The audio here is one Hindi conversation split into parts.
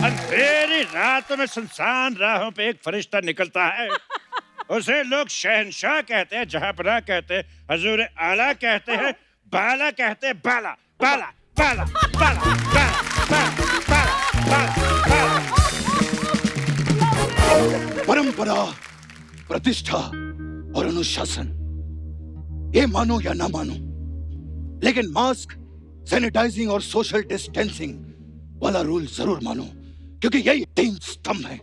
अंधेरी रातों में सुनसान राहों पे एक फरिश्ता निकलता है। उसे लोग शहंशाह कहते हैं, जहांपनाह कहते हैं, हजूर आला कहते हैं, बाला कहते हैं, बाला बाला बाला बाला बाला बाला बाला बाला। परंपरा, प्रतिष्ठा और अनुशासन, ये मानो या ना मानो, लेकिन मास्क, सैनिटाइजिंग और सोशल डिस्टेंसिंग वाला रूल जरूर मानो, क्योंकि यही 3 स्तंभ है।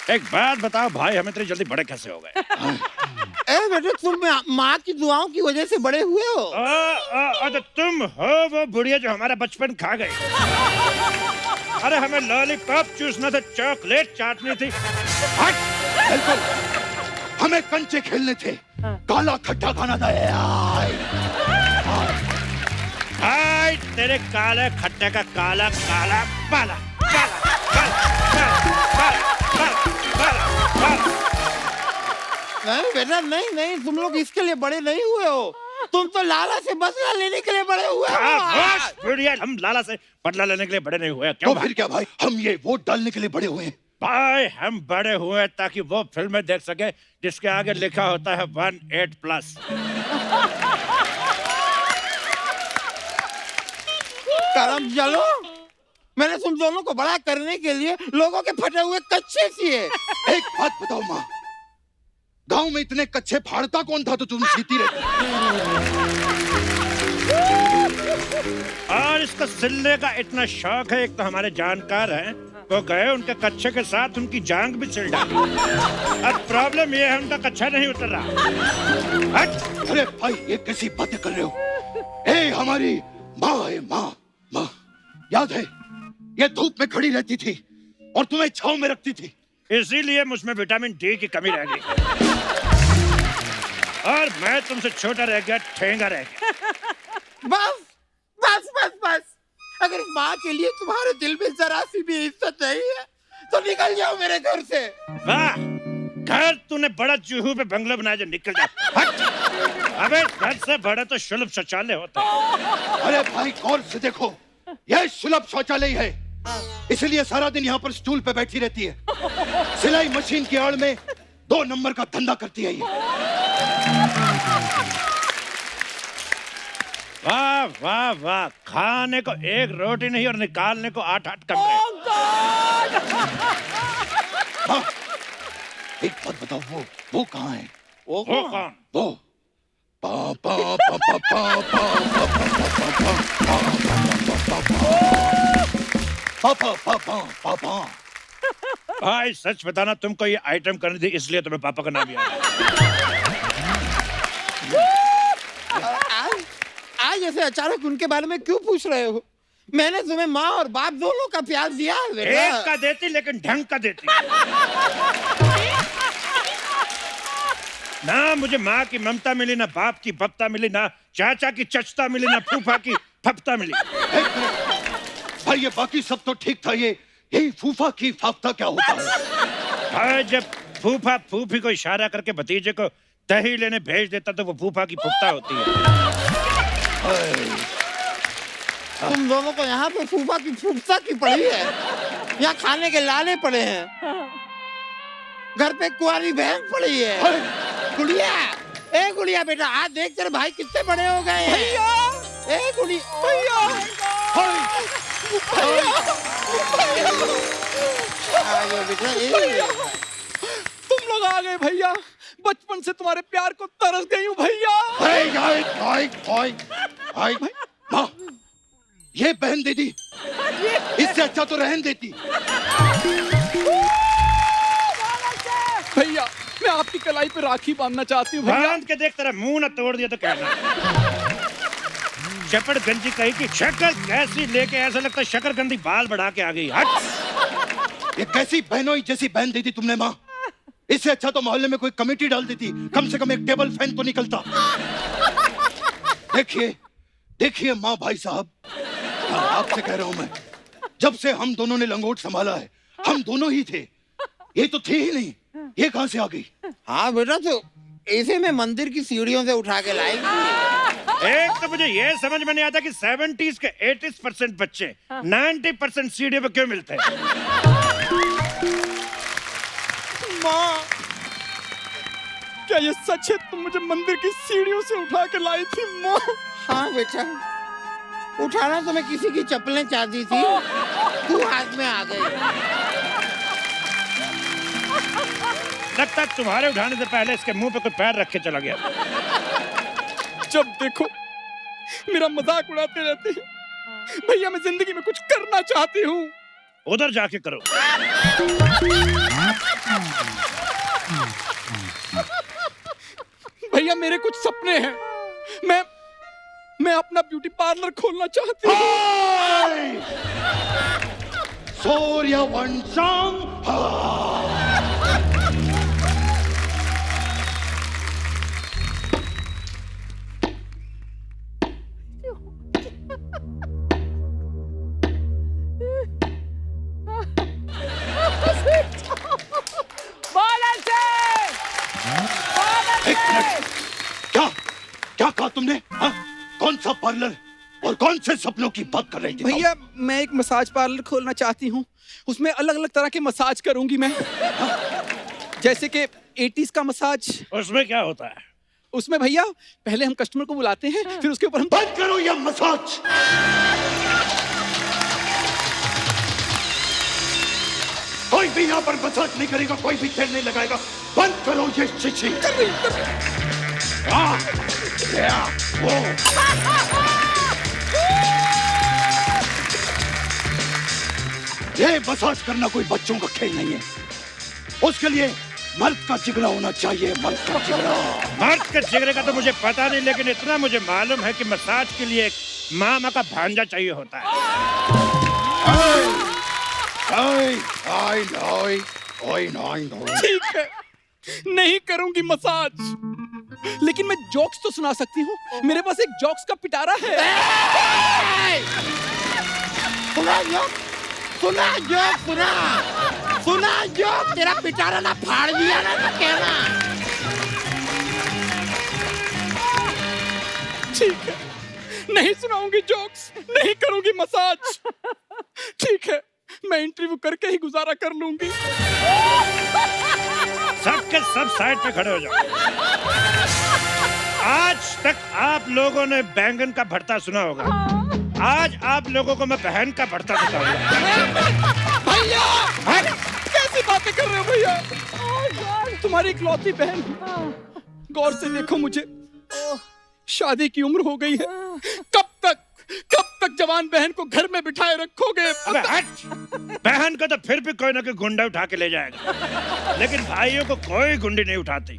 एक बात बताओ भाई, हमें इतनी जल्दी बड़े कैसे हो गए? ए बेटे, तुम माँ की दुआओं की वजह से बड़े हुए हो। तो तुम हो वो बुढ़िया जो हमारा बचपन खा गई। अरे हमें लॉलीपॉप चूसना था, चॉकलेट चाटनी थी। बिल्कुल, हमें कंचे खेलने थे, काला खट्टा खाना था। हाय तेरे काले खट्टे का काला काला बाला बाला बाला बाला बाला बाला। नहीं बेटा, नहीं नहीं, तुम लोग इसके लिए बड़े नहीं हुए हो। तुम तो लाला से बदला लेने के लिए बड़े हुए हो। बुढ़िया, हम लाला से बदला लेने के लिए बड़े नहीं हुए। क्यों तो फिर क्या भाई, हम ये वोट डालने के लिए बड़े हुए हैं। भाई हम बड़े हुए ताकि वो फिल्में देख सके जिसके आगे लिखा होता है 18+। करम चलो, मैंने तुम दोनों को बड़ा करने के लिए लोगों के फटे हुए कच्चे सिए। एक बात बताओ माँ, गांव में इतने कच्चे फाड़ता कौन था तो तुम सीती रहती? और इसको सिलने का इतना शौक है। एक तो हमारे जानकार हैं, वो गए उनके कच्चे के साथ उनकी जांग भी सिल डाली। अब प्रॉब्लम ये है, उनका कच्चा नहीं उतर रहा। अरे भाई, ये कैसी बातें कर रहे हो? ए, हमारी माँ है, माँ माँ, याद है ये धूप में खड़ी रहती थी और तुम्हें छांव में रखती थी, इसीलिए मुझमें विटामिन डी की कमी रह गई और मैं तुमसे छोटा रह गया, ठेंगा रह गया। बस बस बस बस, अगर इस माँ के लिए तुम्हारे दिल में जरा सी भी इज्जत नहीं है तो निकल जाओ मेरे घर से। वाह, घर तूने बड़ा चूहू पे बंगला बनाया जो निकल जा। अबे घर से बड़ा तो सुलभ शौचालय होता है। अरे भाई गौर से देखो, यह सुलभ शौचालय है, इसलिए सारा दिन यहाँ पर स्टूल पे बैठी रहती है। सिलाई मशीन की आड़ में 2 नंबर का धंधा करती है ये। वाह वाह वाह, खाने को 1 रोटी नहीं और निकालने को 8-8 कमरे। हाँ, एक बात बताओ, वो कहाँ है? वो कौन? वो पा पा पा पा पा पा पा पा। भाई सच बताना, तुमको ये आइटम करनी थी इसलिए तुम्हें पापा का नाम याद आज ऐसे अचानक उनके बारे में क्यों पूछ रहे हो? मैंने तुम्हें माँ और बाप दोनों का प्यार दिया है बेटा। एक का देती लेकिन ढंग का देती। ना मुझे माँ की ममता मिली, ना बाप की बप्ता मिली, ना चाचा की चचता मिली, ना फूफा की फप्ता मिली। भाई ये बाकी सब तो ठीक था, यही फूफा की फाफ्ता क्या होता है? भाई जब फूफा फूफी को इशारा करके भतीजे को दही लेने भेज देता तो वो फूफा की फुफ्ता होती है। तुम दोनों को यहाँ पे फूफा की फुफ्ता की पड़ी है, यहाँ खाने के लाले पड़े हैं, घर पे कुंवारी बहन पड़ी है। गुड़िया, ए गुड़िया बेटा, आज देख तेरे भाई कितने बड़े हो गए हैं। भैया, ए गुड़िया, भैया, तुम लोग आ गए भैया, बचपन से तुम्हारे प्यार को तरस गई हूँ भैया। माँ, ये बहन दीदी, इससे अच्छा तो रहन देती। भैया मैं आपकी कलाई पे राखी बांधना चाहती हूँ भैया। बांध के देख, तेरा मुंह ना तोड़ दिया तो कहना। चपड़ गंजी कही की शक्ल कैसी लेके ऐसा लगता है शकरकंदी बाल बढ़ा के आ गई। हट! ये कैसी बहनों जैसी बहन दी थी तुमने माँ? इससे अच्छा तो मोहल्ले में कोई कमेटी डाल देती, कम से कम एक टेबल फैन तो निकलता। देखिए देखिए माँ भाई साहब, आपसे कह रहा हूं मैं, जब से हम दोनों ने लंगोट संभाला है, हम दोनों ही थे, ये तो थी ही नहीं, ये कहां से आ गई? हाँ बेटा, तो इसे मैं मंदिर की सीढ़ियों से उठा के लाई। एक तो मुझे ये समझ में नहीं आता कि 70s के 80% बच्चे 90% सीढ़ी पे क्यों मिलते हैं। माँ, क्या ये सच है? तुम मुझे मंदिर की सीढ़ियों से उठा के लाई थी माँ? हाँ बेटा, उठाना तो मैं किसी की चप्पलें चाहती थी, तू हाथ में आ गई। लगता है तुम्हारे उठाने से पहले इसके मुंह पे कोई पैर रख के चला गया। जब देखो मेरा मजाक उड़ाते रहते हैं। भैया मैं जिंदगी में कुछ करना चाहती हूँ। उधर जाके करो। भैया मेरे कुछ सपने हैं। मैं अपना ब्यूटी पार्लर खोलना चाहती हूँ। सूर्यवंशम। एक मिनट, क्या कहा तुमने? हाँ? कौन सा पार्लर और कौन से सपनों की बात कर रही थी? भैया मैं एक मसाज पार्लर खोलना चाहती हूँ। उसमें अलग अलग तरह के मसाज करूंगी मैं। जैसे कि 80s का मसाज। उसमें क्या होता है? उसमें भैया पहले हम कस्टमर को बुलाते हैं, फिर उसके ऊपर हम बंद करो ये मसाज। कोई भी यहाँ पर मसाज नहीं करेगा, कोई भी तेल नहीं लगाएगा। बंद करो ये शिशी। हाँ, या, वो। ये मसाज करना कोई बच्चों का खेल नहीं है। उसके लिए मर्द का जिगरा होना चाहिए, मर्द का जिगरा। मर्द के जिगरे का तो मुझे पता नहीं, लेकिन इतना मुझे मालूम है कि मसाज के लिए एक मामा का भांजा चाहिए होता है। ठीक है, नहीं करूंगी मसाज, लेकिन मैं जोक्स तो सुना सकती हूँ। मेरे पास एक जोक्स का पिटारा है। सुना जो तेरा पिटारा ना फाड़ दिया ना तो कहना। ठीक है, नहीं सुनाऊंगी जोक्स, नहीं करूंगी मसाज। ठीक है, मैं इंटरव्यू करके ही गुजारा कर लूंगी। सबके सब साइड पे खड़े हो जाओ। आज तक आप लोगों ने बैंगन का भरता सुना होगा, आज आप लोगों को मैं बहन का भरता बताऊंगा। भैया कैसी बातें कर रहे हो भैया? तुम्हारी इकलौती बहन। गौर से देखो मुझे, शादी की उम्र हो गई है। कब तक जवान बहन को घर में बिठाए रखोगे? अबे हट! बहन को तो फिर भी कोई ना कोई गुंडा उठा के ले जाएगा, लेकिन भाइयों को कोई गुंडी नहीं उठाती।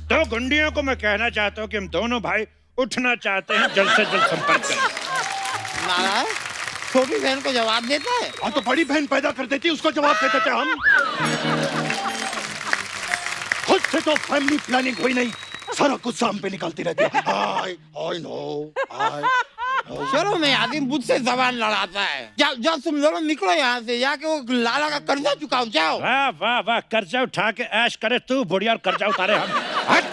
तो गुंडियों को मैं कहना चाहता हूँ कि हम दोनों भाई उठना चाहते हैं, जल्द से जल्द संपर्क करें। नारायण छोटी बहन को जवाब देता है। हाँ तो बड़ी बहन पैदा कर देती, उसको जवाब देते थे हम। खुद से तो फैमिली प्लानिंग हुई नहीं, सारा गुस्सा हम पे निकालती रहती है। I know. चलो मैं आदमी मुझसे जबान लड़ाता है। जाओ तुम दोनों निकलो यहाँ से, जाके वो लाला का कर्जा चुकाओ। जाओ। वाह वाह वाह, कर्जा उठा के ऐश करे तू बुढ़िया, और कर्जा उतारे हम। हट!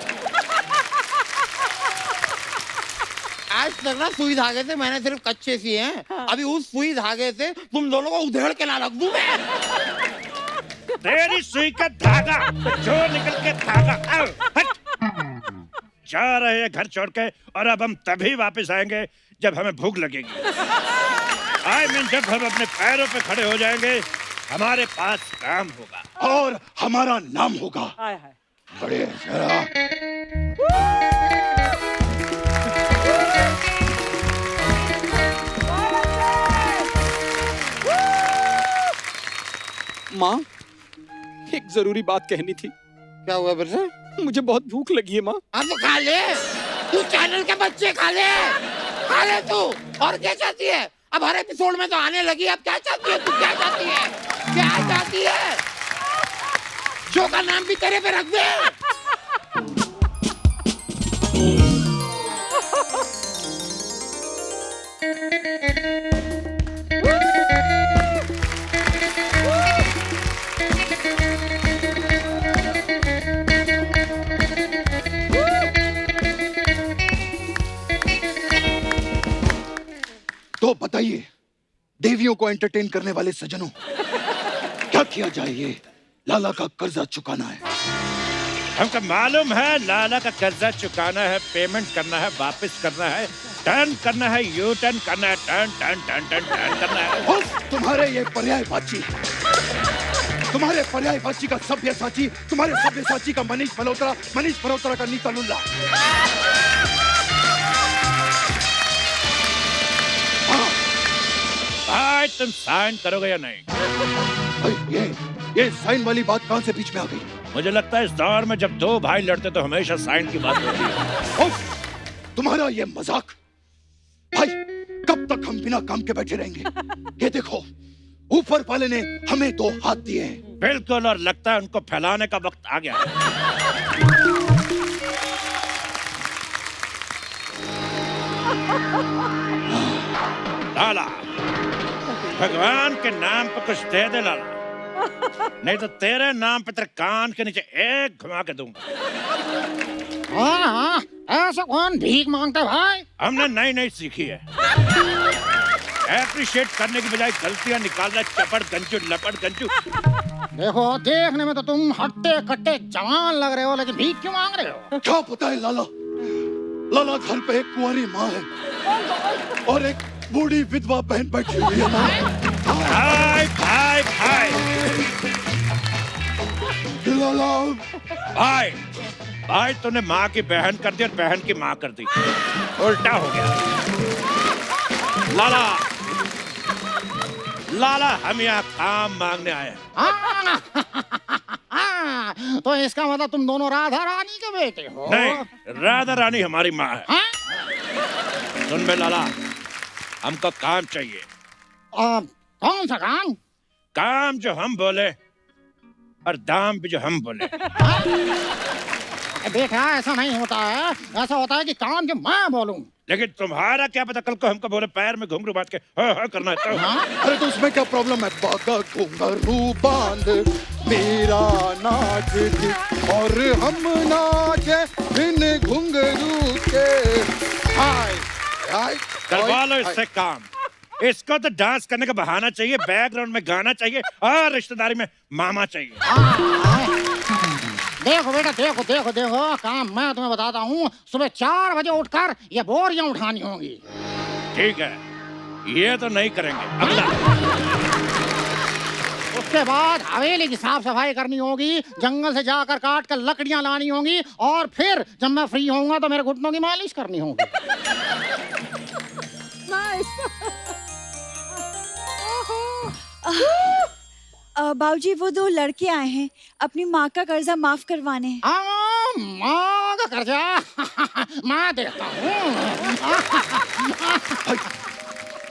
आज तक ना सुई धागे से मैंने सिर्फ कच्चे सिए हैं। अभी उस सुई धागे से तुम दोनों को उधेड़ के ना रख दूं मैं। तेरी सुई का धागा जो निकल के धागा। आओ, हट! जा रहे हैं घर छोड़ के, और अब हम तभी वापस आएंगे जब हमें भूख लगेगी। जब हम अपने पैरों पे खड़े हो जाएंगे, हमारे पास काम होगा और हमारा नाम होगा। बड़े जरा माँ, एक जरूरी बात कहनी थी। क्या हुआ बेटा? मुझे बहुत भूख लगी है माँ। अब तो खा ले, तू चैनल के बच्चे खा ले तू। और क्या चाहती है? अब हर एपिसोड में तो आने लगी। अब क्या चाहती है तू? क्या चाहती है? क्या चाहती है? शो का नाम भी तेरे पे रख दे। तो बताइए, देवियों को एंटरटेन करने वाले सज्जनों, क्या किया जाए? ये लाला का कर्जा चुकाना है। हमको मालूम है लाला का कर्जा चुकाना है, पेमेंट करना है, वापस करना है, टर्न करना है, यू टर्न करना है, turn turn turn turn turn करना है। तुम्हारे ये पर्यायवाची, तुम्हारे पर्यायवाची का सभ्यसाची, तुम्हारे सभ्यसाची का मनीष मल्होत्रा का नीता लुल्ला। भाई तुम साइन करोगे या नहीं? ये साइन वाली बात कहां से बीच में आ गई? मुझे लगता है इस दौर में जब दो भाई लड़ते तो हमेशा साइन की बात होती है। तुम्हारा ये मजाक, भाई कब तक हम बिना काम के बैठे रहेंगे? ये देखो, ऊपर वाले ने हमें 2 हाथ दिए हैं। बिल्कुल, और लगता है उनको फैलाने का वक्त आ गया है। लाला, भगवान के नाम पर कुछ दे दे लाला, नहीं तो तेरे नाम पे तेरे कान के नीचे एक घुमा के दूंगा। हाँ, ऐसा कौन भीख मांगता है भाई? हमने नई नई सीखी है, एप्रिशिएट करने की बजाय गलतियां निकालना, चपड़ गंजू लपड़ गंजू। देखो, देखने में तो तुम हट्टे कट्टे जवान लग रहे हो, लेकिन भीख क्यों मांग रहे हो? क्या पता है लाला घर पे एक कुंवारी माँ है और एक बूढ़ी विधवा बहन बैठी हुई है। भाई भाई भाई लाला, भाई भाई तूने माँ की बहन कर दी और बहन की माँ कर दी, उल्टा हो गया। लाला लाला, हम यहाँ काम मांगने आए हैं। तो इसका मतलब तुम दोनों राधा रानी के बेटे हो? नहीं, राधा रानी हमारी माँ है। सुन बे लाला, हमको काम चाहिए। कौन सा काम? काम जो हम बोले और दाम भी जो हम बोले। बेटा, ऐसा नहीं होता है, ऐसा होता है कि काम जो मैं बोलूं। लेकिन तुम्हारा क्या पता, कल को हमको बोले पैर में घुंघरू बांध के हाँ करना है तो। अरे तो उसमें क्या प्रॉब्लम है? बागा घुंघरू बांध मेरा नाच और हम नाचे बिन घुंघरू के। हाय हाय, करवा लो इससे काम। इसको तो डांस करने का बहाना चाहिए, बैकग्राउंड में गाना चाहिए और रिश्तेदारी में मामा चाहिए। देखो बेटा, देखो देखो देखो, काम मैं तुम्हें बताता हूँ। सुबह 4 बजे उठकर ये बोरियां उठानी होंगी। ठीक है, ये तो नहीं करेंगे। अगला। उसके बाद हवेली की साफ सफाई करनी होगी, जंगल से जाकर काट कर लकड़ियां लानी होंगी, और फिर जब मैं फ्री होऊंगा तो मेरे घुटनों की मालिश करनी होगी। बाबूजी, वो 2 लड़के आए हैं अपनी माँ का कर्जा माफ करवाने। माँ का कर्जा मैं देता हूँ।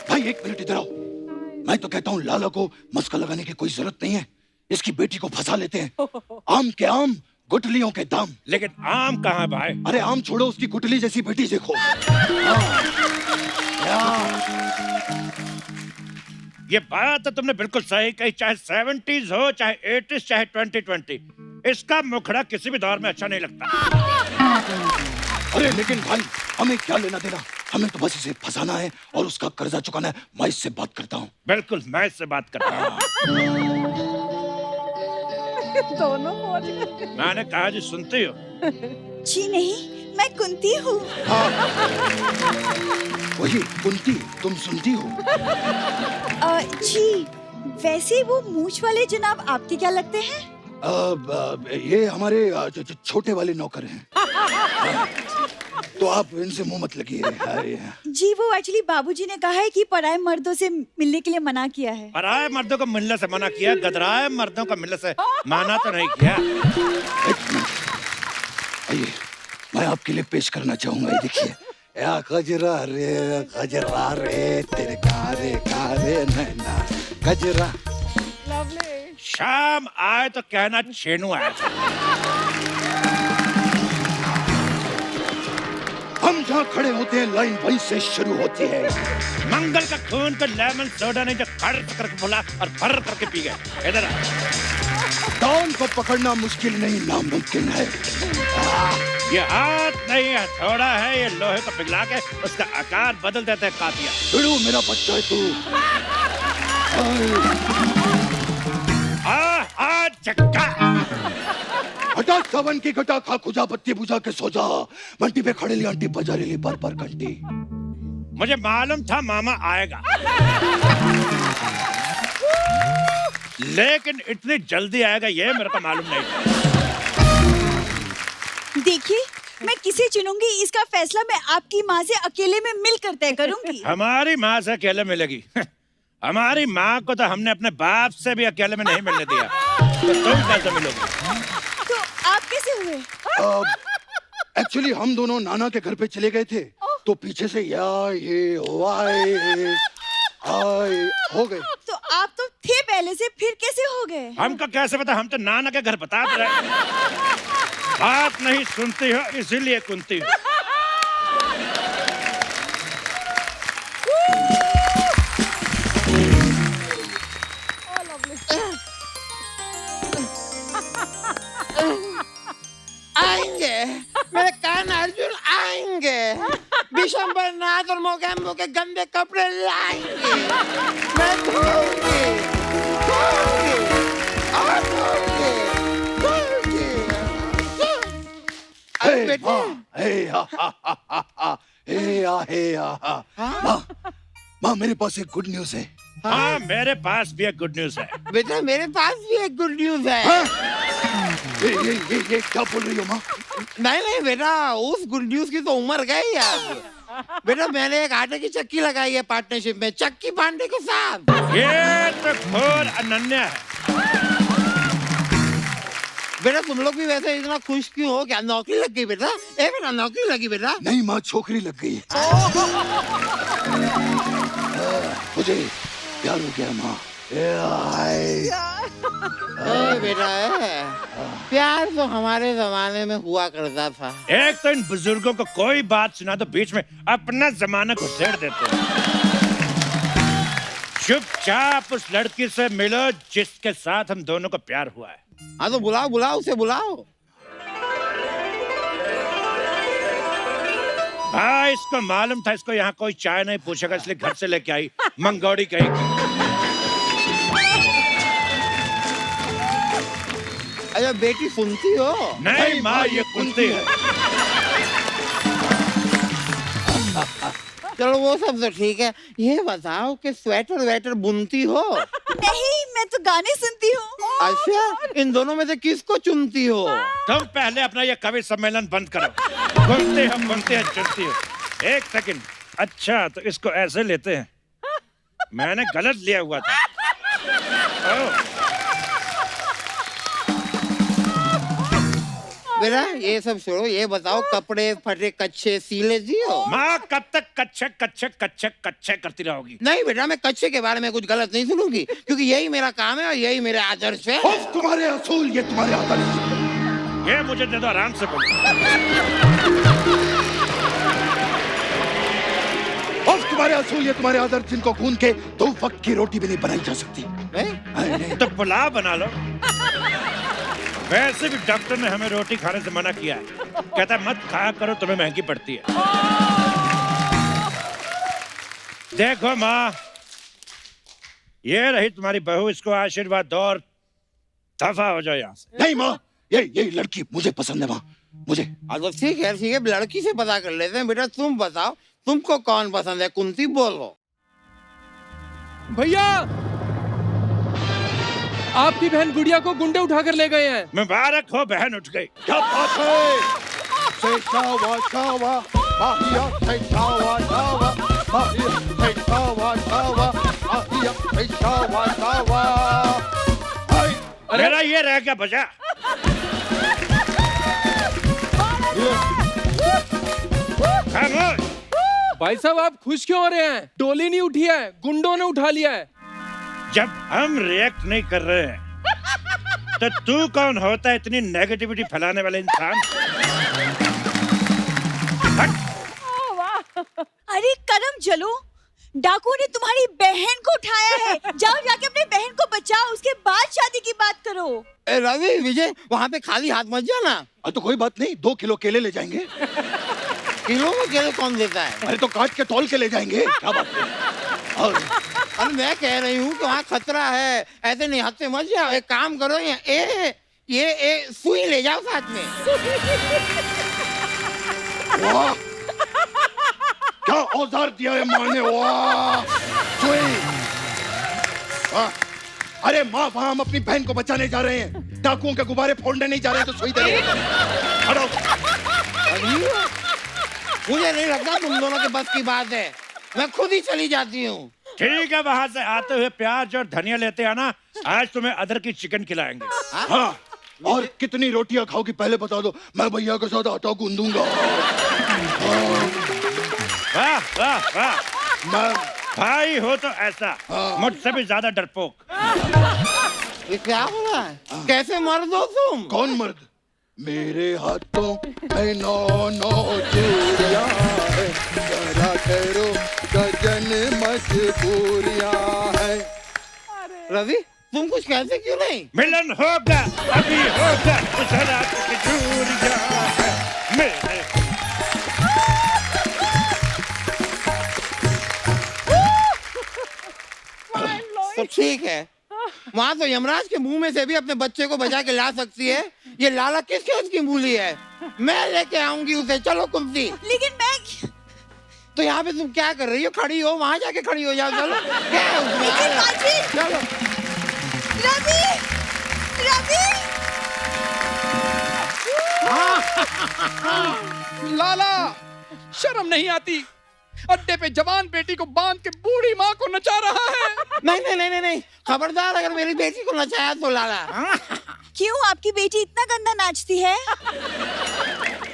भाई 1 मिनट इधर आओ। मैं तो कहता हूँ लाला को मस्का लगाने की कोई जरूरत नहीं है, इसकी बेटी को फंसा लेते हैं। आम के आम, गुटलियों के दाम। लेकिन आम कहाँ भाई? अरे आम छोड़ो, उसकी गुटली जैसी बेटी देखो। ये बात तो तुमने बिल्कुल सही कही, चाहे 70s हो, चाहे 80s, चाहे 2020, इसका मुखड़ा किसी भी दौर में अच्छा नहीं लगता। अरे लेकिन भाई, हमें क्या लेना देना? हमें तो बस इसे फंसाना है और उसका कर्जा चुकाना है। मैं इससे बात करता हूँ। बिल्कुल, मैं इससे बात करता हूँ। दोनों पहुंच गए। मैंने कहा जी, सुनती हो? जी नहीं, मैं कुंती हूँ। वही कुंती, तुम सुनती हो? जी, वैसे वो मूंछ वाले जनाब आपके क्या लगते हैं? ये हमारे छोटे वाले नौकर हैं। तो आप इनसे मुंह मत लगिए। जी, वो एक्चुअली बाबूजी ने कहा है कि पराये मर्दों से मिलने के लिए मना किया है। पराये मर्दों को मिलने से मना किया, गदराए मर्दों को मिलने से मना तो नहीं किया। आइए, मैं आपके लिए पेश करना चाहूंगा। ये देखिए, या गजरा रे तेरे कारे नैना गजरा। शाम आए तो कहना छेनू आया था। हम जहाँ खड़े होते हैं लाइन वहीं से शुरू होती है। मंगल का खून को लेमन सोडा ने जो खड़ करके बोला और भर करके पी गए। इधर आ। डॉन को पकड़ना मुश्किल नहीं, नामुमकिन है। ये हाथ नहीं हथौड़ा है, ये लोहे को पिघला के उसका आकार बदल देते हैं कातिया। बिड़ू मेरा बच्चा है तू। चक्का हटा सावन की घटा, खा खुजा पत्ती बुझा के सो जा। बंटी पे खड़े ली आंटी बजा ली पर घंटी। मुझे मालूम था मामा आएगा, लेकिन इतनी जल्दी आएगा ये मेरे को मालूम नहीं था। देखिए, मैं किसे चुनूंगी इसका फैसला मैं आपकी माँ से अकेले में मिलकर तय करूंगी। हमारी माँ से अकेले मिलेगी? हमारी माँ को तो हमने अपने बाप से भी अकेले में नहीं मिलने दिया, तो तुम कैसे मिलोगी? तो आप कैसे हुए? एक्चुअली हम दोनों नाना के घर पे चले गए थे, तो पीछे से ये हो गए। तो आप तो थे पहले से, फिर कैसे हो गए? हमको कैसे पता? हम तो नाना के घर बता रहे। बात नहीं सुनती हो इसीलिए कुंती हो। आएंगे मेरे कान अर्जुन, आएंगे दिसंबर नाथ और मोगेम्बो के गंदे कपड़े लाएंगे। मैं धोऊंगी और धोऊंगी। अरे बेटा, माँ मेरे पास एक गुड न्यूज है। हाँ मेरे पास भी एक गुड न्यूज है। बेटा मेरे पास भी एक गुड न्यूज है। ये क्या बोल रही हो माँ? नहीं बेटा, उस गुड न्यूज की तो उम्र गई अब। बेटा मैंने एक आटे की चक्की लगाई है पार्टनरशिप में, चक्की पांडे के साथ। ये तो घोर अनन्या है। बेटा तुम लोग भी वैसे इतना खुश क्यों हो? क्या नौकरी लग गई बेटा? बेटा नौकरी लगी बेटा? नहीं माँ, छोकरी लग गई। मुझे प्यार हो गया माँ। बेटा प्यार तो हमारे जमाने में हुआ करता था। एक तो इन बुजुर्गों को कोई बात सुना तो बीच में अपना जमाना घुसेड़ देते हैं। चुपचाप उस लड़की से मिलो जिसके साथ हम दोनों को प्यार हुआ है। हाँ तो बुलाओ बुलाओ, उसे बुलाओ। भाई इसको मालूम था इसको यहाँ कोई चाय नहीं पूछेगा, इसलिए घर से लेके आई मंगोड़ी कहीं। अरे बेटी सुनती हो? नहीं माँ, ये कुंती है। चलो वो सब तो ठीक है, ये बताओ कि स्वेटर वेटर बुनती हो? नहीं, मैं तो गाने सुनती हूँ। अच्छा, इन दोनों में से किसको चुनती हो? तुम पहले अपना ये कवि सम्मेलन बंद करो। बुनते हो चुनती हो। एक सेकंड। अच्छा तो इसको ऐसे लेते हैं, मैंने गलत लिया हुआ था। बेटा ये सब छोड़ो, ये बताओ कपड़े फटे कच्चे सीले दियो? माँ कब तक कच्चे करती रहोगी? नहीं बेटा, मैं कच्चे के बारे में कुछ गलत नहीं सुनूंगी, क्योंकि यही मेरा काम है और यही मेरे आदर्श है। तुम्हारे असूल, ये तुम्हारे आदर्श। ये मुझे दे दो, आराम से बोलो। तुम्हारे असूल, ये तुम्हारे आदर्श, जिनको गूंद के 2 वक्त की रोटी भी नहीं बनाई जा सकती। तो पुलाव बना लो। वैसे भी डॉक्टर ने हमें रोटी खाने से मना किया है, कहता है मत खाया करो, तुम्हें महंगी पड़ती है। देखो माँ, ये रही तुम्हारी बहू, इसको आशीर्वाद दो और दफा हो जाओ यहाँ से। नहीं माँ, ये लड़की मुझे पसंद है माँ, मुझे। तो ठीक है, लड़की से पता कर लेते हैं। बेटा तुम बताओ, तुमको कौन पसंद है? कुंती बोलो। भैया आपकी बहन गुड़िया को गुंडे उठा कर ले गए हैं। मुबारक हो, बहन उठ गई। क्या बात है? शेषावा शावा, माहिया शेषावा शावा, माहिया शेषावा शावा, माहिया शेषावा शावा। मेरा ये रह गया बजा। खामोश। भाई साहब आप खुश क्यों हो रहे हैं? टोली नहीं उठी है, गुंडों ने उठा लिया है। जब हम रिएक्ट नहीं कर रहे हैं तो तू कौन होता है इतनी नेगेटिविटी फैलाने वाले इंसान? अरे करम जलो, डाकू ने तुम्हारी बहन को उठाया है। जाओ जाके अपने बहन को बचाओ, उसके बाद शादी की बात करो। ए रवि विजय, वहाँ पे खाली हाथ मत जाना। तो कोई बात नहीं, 2 किलो केले ले जाएंगे। किलो में केले कौन देता है? अरे तो काट के तौल के ले जाएंगे, क्या बात है। और अरे मैं कह रही हूँ कि वहाँ खतरा है, ऐसे नहीं हाथ से मत जाओ। एक काम करो, ये सुई ले जाओ साथ में। वाह, क्या औजार दिया है माँ ने, वाह सुई। वाह, अरे माँ, वहाँ हम अपनी बहन को बचाने जा रहे हैं, डाकुओं के गुब्बारे फोड़ने नहीं जा रहे हैं, तो सुई दे रहे हैं। हटो। मुझे नहीं लगता तुम दोनों के बस की बात है, मैं खुद ही चली जाती हूँ। ठीक है, वहां से आते हुए प्याज और धनिया लेते आना, आज तुम्हें अदरक की चिकन खिलाएंगे। हाँ, और कितनी रोटियां खाओगी पहले बता दो, मैं भैया के साथ आटा गूंदूंगा। वाह वाह वाह, मैं भाई हो तो ऐसा, मुझसे भी ज्यादा डरपोक। ये क्या हो रहा है? कैसे मर्द हो तुम? कौन मर्द? मेरे हाथों में 9 चूड़ियां है, जरा ठहरो गजन मजबूरियां है। रवि, तुम कुछ कहते क्यों नहीं? मिलन होगा, अभी होगा, जरा झूरिया है मेरे। तो ठीक है, वहाँ तो यमराज के मुंह में से भी अपने बच्चे को बचा के ला सकती है। ये लाला किस खेत की मूली है? मैं लेके आऊंगी उसे। चलो कुमती। लेकिन मैं तो यहाँ पे तुम क्या कर रही हो? खड़ी हो, वहाँ जाके खड़ी हो जाओ। चलो। क्या है उसमें? लेकिन माजी, चलो। रवि, रवि, लाला, शर्म नहीं आती? अड्डे पे जवान बेटी को बांध के बूढ़ी माँ को नचा रहा है। नहीं नहीं नहीं नहीं, खबरदार, अगर मेरी बेटी को नचाया तो लाला। क्यों आपकी बेटी इतना गंदा नाचती है?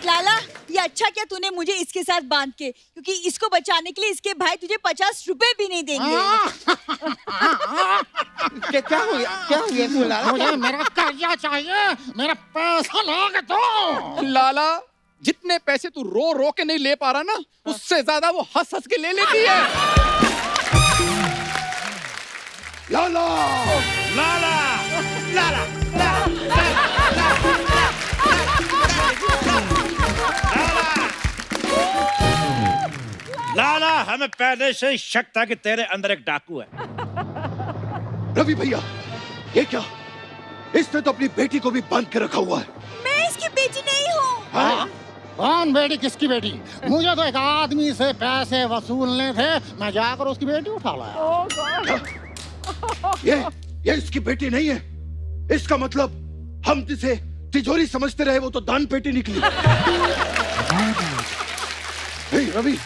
लाला, ये अच्छा क्या तूने मुझे इसके साथ बांध के, क्योंकि इसको बचाने के लिए इसके भाई तुझे 50 रुपए भी नहीं देंगे। क्या हो गया? क्या हो गया तू लाला? मुझे मेरा कर्जा चाहिए, मेरा पैसा लोगे तो। लाला, जितने पैसे तू रो रो के नहीं ले पा रहा ना, उससे ज्यादा वो हंस हंस के ले लेती है। लाला, लाला, लाला, लाला, हमें पहले से ही शक था कि तेरे अंदर एक डाकू है। रवि भैया, ये क्या? इसने तो अपनी बेटी को भी बांध के रखा हुआ है। मैं इसकी बेटी नहीं हूँ। हाँ? कौन बेटी? किसकी बेटी? मुझे तो एक आदमी से पैसे वसूलने थे, मैं जाकर उसकी बेटी उठा लाया। ये इसकी बेटी नहीं है। इसका मतलब हम जिसे तिजोरी समझते रहे, वो तो दान पेटी निकली। हे रवि,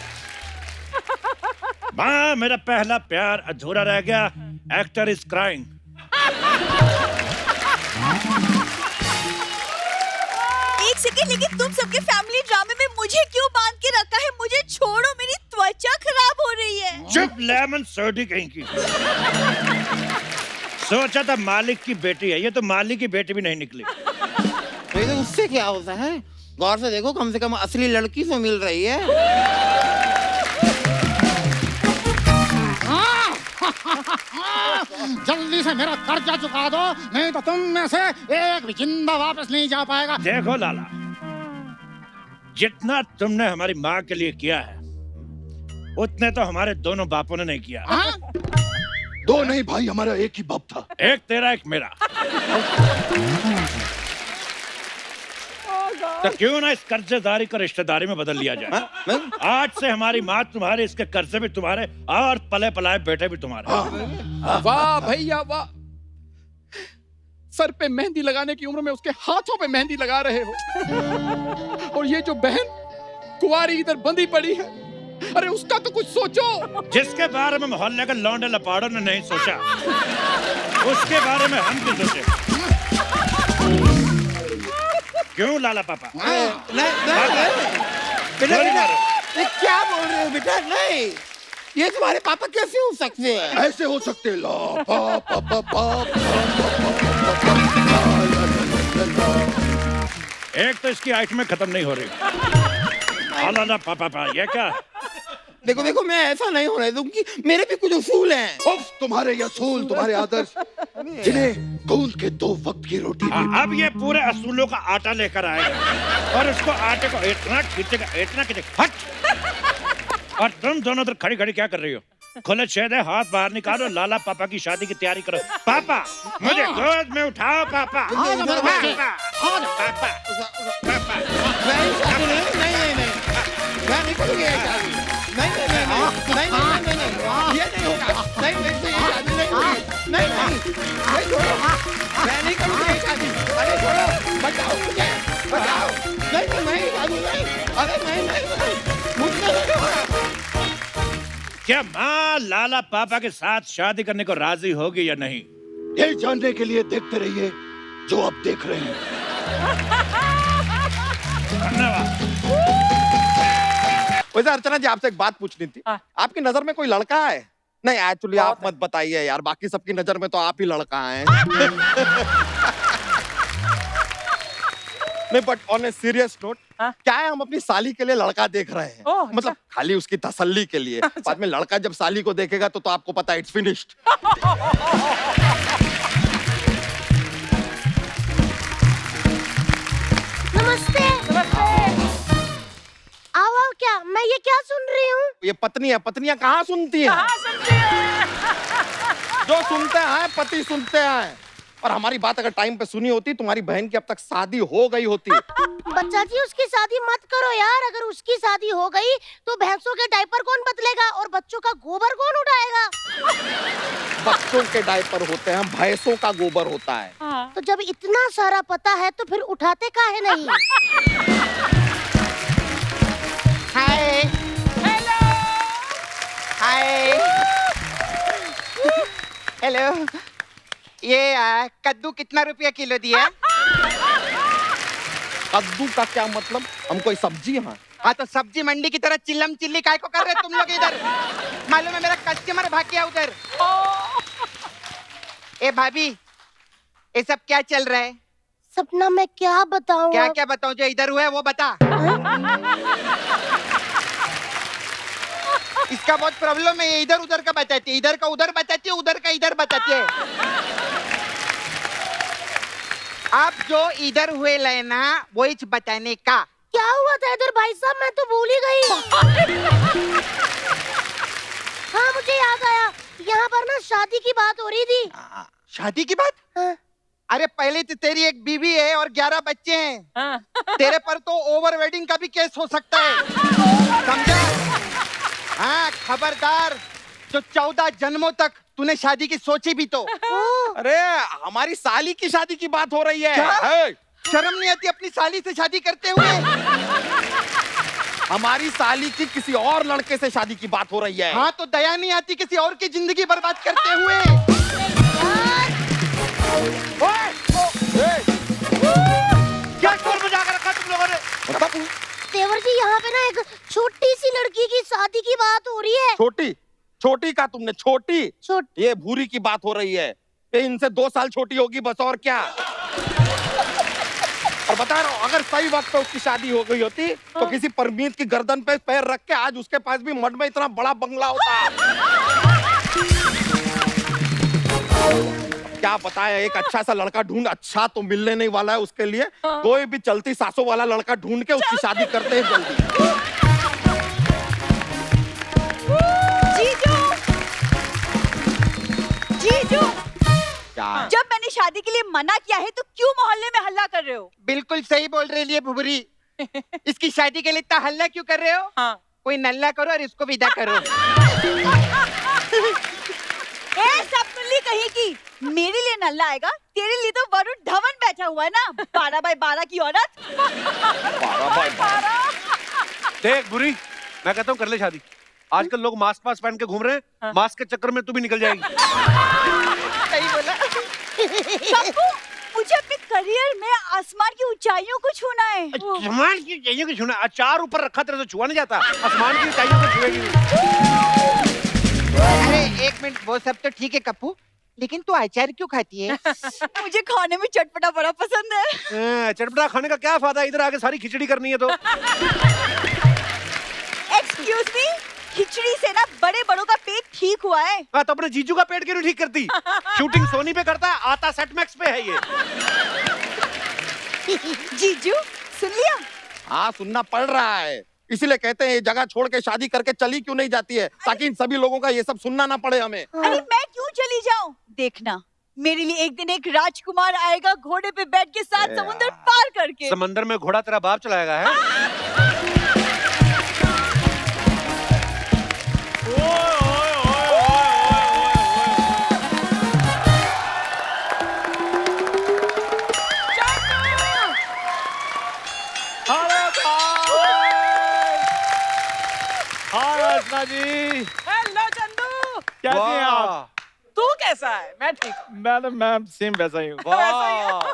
माँ, मेरा पहला प्यार अधूरा रह गया। Actor is crying. एक सेकंड, लेकिन तुम सबके फैमिली ड्रामे में मुझे क्यों बांध के रखा है? मुझे छोड़ो, मेरी त्वचा खराब हो रही है। चुप, लेमन सोडी कहीं की। सोचा था मालिक की बेटी है, ये तो मालिक की बेटी भी नहीं निकली। तो उससे क्या होता है? गौर से देखो, कम से कम असली लड़की से मिल रही है। जल्दी से मेरा कर्जा चुका दो, नहीं तो तुम में से एक भी जिंदा वापस नहीं जा पाएगा। देखो लाला, जितना तुमने हमारी माँ के लिए किया है, उतने तो हमारे दोनों बापों ने नहीं किया। हाँ? 2 नहीं भाई, हमारा एक ही बाप था। एक तेरा, एक मेरा। तो क्यों ना इस कर्जेदारी को रिश्तेदारी में बदल लिया जाए? आज से हमारी माँ तुम्हारे, इसके कर्जे भी तुम्हारे, और पले पलाए बेटे भी तुम्हारे। वाह भैया वाह, सर पे मेहंदी लगाने की उम्र में उसके हाथों पे मेहंदी लगा रहे हो। और ये जो बहन कुंवारी इधर बंधी पड़ी है, अरे उसका तो कुछ सोचो। जिसके बारे में मोहल्ले के लौंडे लपाड़ों ने नहीं सोचा, उसके बारे में हम क्यों सोचे? क्यों लाला पापा? बेटा, ये क्या बोल रहे हो बेटा? नहीं, ये तुम्हारे पापा कैसे हो सकते हैं? ऐसे हो सकते। ला पा पा पा पा, एक तो इसकी आइटमें खत्म नहीं हो रही। ला पापा, ये क्या? देखो देखो, मैं ऐसा नहीं होने दूंगी, मेरे भी कुछ उसूल हैं। उफ, तुम्हारे ये असूल, तुम्हारे आदर्श, जिन्हें गूंद के 2 वक्त की रोटी भी अब ये पूरे असूलों का आटा लेकर आएगा और उसको आटे को इतना खींचेगा, हट। और तुम दोनों उधर खड़ी खड़ी क्या कर रही हो? खुले छेद है, हाथ बाहर निकालो, लाला पापा की शादी की तैयारी करो। पापा, मुझे गोद में उठाओ पापा। हाँ, हाँ, पापा, हाँ, पापा, पापा। नहीं शादी नहीं, मैं नहीं करूंगी ये शादी। नहीं, ये नहीं होगा। नहीं, ये शादी नहीं होगी। नहीं, ये छोड़ो, मैं नहीं करूंगी ये शादी। अरे छोड़ो, बचाओ मुझे, बचाओ। नहीं, मैं शादी नहीं। अरे नहीं, मुझसे नहीं होगा। क्या माँ लाला पापा के साथ शादी करने को राजी होगी या नहीं? ये जानने के लिए देखते रहिए जो आप देख रहे हैं। धन्यवाद। वैसे अर्चना जी, आपसे एक बात पूछनी थी। आपकी नजर में कोई लड़का है? नहीं, एक्चुअली आप मत बताइए यार, बाकी सबकी नजर में तो आप ही लड़का हैं। नहीं, but on a serious note, क्या है, हम अपनी साली के लिए लड़का देख रहे हैं। मतलब खाली उसकी तसल्ली के लिए। बाद में लड़का जब साली को देखेगा तो आपको पता है, इट्स फिनिश्ड। नमस्ते। आओ क्या, मैं ये क्या सुन रही हूँ? ये पत्नी है, पत्नियां कहाँ सुनती हैं? जो सुनते हैं पति सुनते हैं। और हमारी बात अगर टाइम पे सुनी होती, तुम्हारी बहन की अब तक शादी हो गई होती। बच्चा जी, उसकी शादी मत करो यार। अगर उसकी शादी हो गई तो भैंसों के डायपर कौन बदलेगा और बच्चों का गोबर कौन उठाएगा? बच्चों के डायपर होते हैं, भैंसों का गोबर होता है। तो जब इतना सारा पता है तो फिर उठाते काहे नहीं? हाय, हाय, हेलो। ये कद्दू कितना रुपया किलो दिया? कद्दू का क्या मतलब? हम कोई सब्जी हैं? हाँ, तो सब्जी मंडी की तरह चिल्लम चिल्ली काय को कर रहे तुम लोग इधर? मालूम है मेरा कस्टमर भाग गया उधर। ए भाभी, ये सब क्या चल रहा है? सपना, मैं क्या बताऊँ? क्या क्या बताऊँ? जो इधर हुआ है वो बता। इसका बहुत प्रॉब्लम है, ये इधर उधर का बताती है, इधर का उधर बताती है, उधर का इधर बताती है। आप जो इधर हुए लेना वही बताने का। क्या हुआ था इधर भाई साहब, मैं तो भूल ही गई। हाँ, मुझे याद आया, यहाँ पर ना शादी की बात हो रही थी। शादी की बात? हाँ। अरे पहले तो तेरी एक बीवी है और 11 बच्चे हैं। तेरे पर तो ओवर वेडिंग का भी केस हो सकता है, समझा? हाँ, खबरदार, जो 14 जन्मों तक तूने शादी की सोची भी तो। अरे हमारी साली की शादी की बात हो रही है। क्या? शर्म नहीं आती अपनी साली से शादी करते हुए? हमारी साली की किसी और लड़के से शादी की बात हो रही है। हाँ, तो दया नहीं आती किसी और की जिंदगी बर्बाद करते हुए? क्या शोर मचा कर रखा तुम लोगों ने? तेवर जी, यहाँ पे ना एक छोटी सी लड़की की शादी की बात हो रही है। छोटी? छोटी का तुमने छोटी? छोटी? ये भूरी की बात हो रही है। ये इनसे 2 साल छोटी होगी बस, और क्या। और बता रहा हूँ, अगर सही वक्त पे उसकी शादी हो गई होती तो किसी परमीत की गर्दन पे पैर रख के आज उसके पास भी मड में इतना बड़ा बंगला होता। क्या बताए, एक अच्छा सा लड़का ढूंढ, अच्छा तो मिलने नहीं वाला है उसके लिए। कोई भी चलती सासों वाला लड़का ढूंढ के उसकी शादी करते हैं जल्दी। जीजू, जीजू, क्या? जब मैंने शादी के लिए मना किया है तो क्यों मोहल्ले में हल्ला कर रहे हो? बिल्कुल सही बोल रही है भुबरी। इसकी शादी के लिए इतना हल्ला क्यों कर रहे हो? हाँ। कोई नल्ला करो और इसको विदा करो। ए सपनुल्ली कहीं की, मेरे लिए नल्ला आएगा, तेरे लिए तो वरुण धवन बैठा हुआ है ना, 12 बाय 12 की औरत। 12 बाय 12। देख बुरी, मैं कहता हूँ कर ले शादी। आजकल लोग मास्क पास पहन के घूम रहे हैं, मास्क के चक्कर में तू भी निकल जाएगी। सही बोला। पप्पू, मुझे अपने करियर में आसमान की ऊंचाइयों को छूना है। आसमान की ऊंचाइयों को छूना? अचार ऊपर रखा तेरे तो छुआ नहीं जाता, आसमान की ऊंचाइयों को छुएगी। अरे एक मिनट, वो सब तो ठीक है कप्पू, लेकिन तू अचार क्यों खाती है? मुझे खाने में चटपटा बड़ा पसंद है। चटपटा खाने का क्या फायदा, इधर आके सारी खिचड़ी करनी है तो। एक्सक्यूज मी, खिचड़ी से ना बड़े बड़ों का पेट ठीक हुआ है। हाँ, तो अपने जीजू का पेट क्यों नहीं ठीक करती? शूटिंग सोनी पे करता है, आता सेट मैक्स पे है ये। जीजू सुन लिया? हाँ, सुनना पड़ रहा है। इसीलिए कहते हैं ये जगह छोड़ के शादी करके चली क्यों नहीं जाती है, ताकि इन सभी लोगों का ये सब सुनना ना पड़े हमें। अरे मैं क्यों चली जाऊं? देखना, मेरे लिए एक दिन एक राजकुमार आएगा घोड़े पे बैठ के साथ समुद्र पार करके। समंदर में घोड़ा तेरा बाप चलाएगा है? रचना जी, हेलो चंदू, कैसे हैं आप? तू कैसा है? मैं ठीक। मैं सेम वैसा ही हूँ। वाह,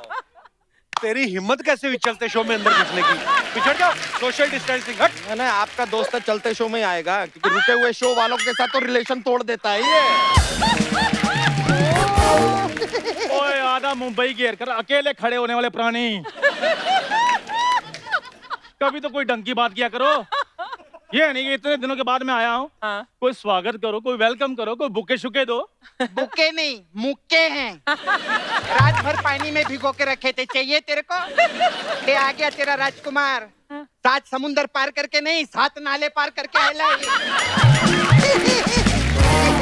तेरी हिम्मत कैसे हुई चलते शो में अंदर घुसने की? पिछड़ जाओ, सोशल डिस्टेंसिंग। हट। नहीं, आपका दोस्त तो चलते शो में ही आएगा, क्योंकि रुके हुए शो वालों के साथ तो रिलेशन तोड़ देता है ये। ओए आधा मुंबई घेर कर अकेले खड़े होने वाले प्राणी, कभी तो कोई ढंग की बात किया करो। ये नहीं कि इतने दिनों के बाद मैं आया हूँ। कोई स्वागत करो, कोई वेलकम करो, कोई बुके शुके दो। बुके नहीं, मुक्के हैं। रात भर पानी में भिगो के रखे थे, चाहिए तेरे को? ले आ गया तेरा राजकुमार। 7 समुंदर पार करके नहीं, 7 नाले पार करके आया है।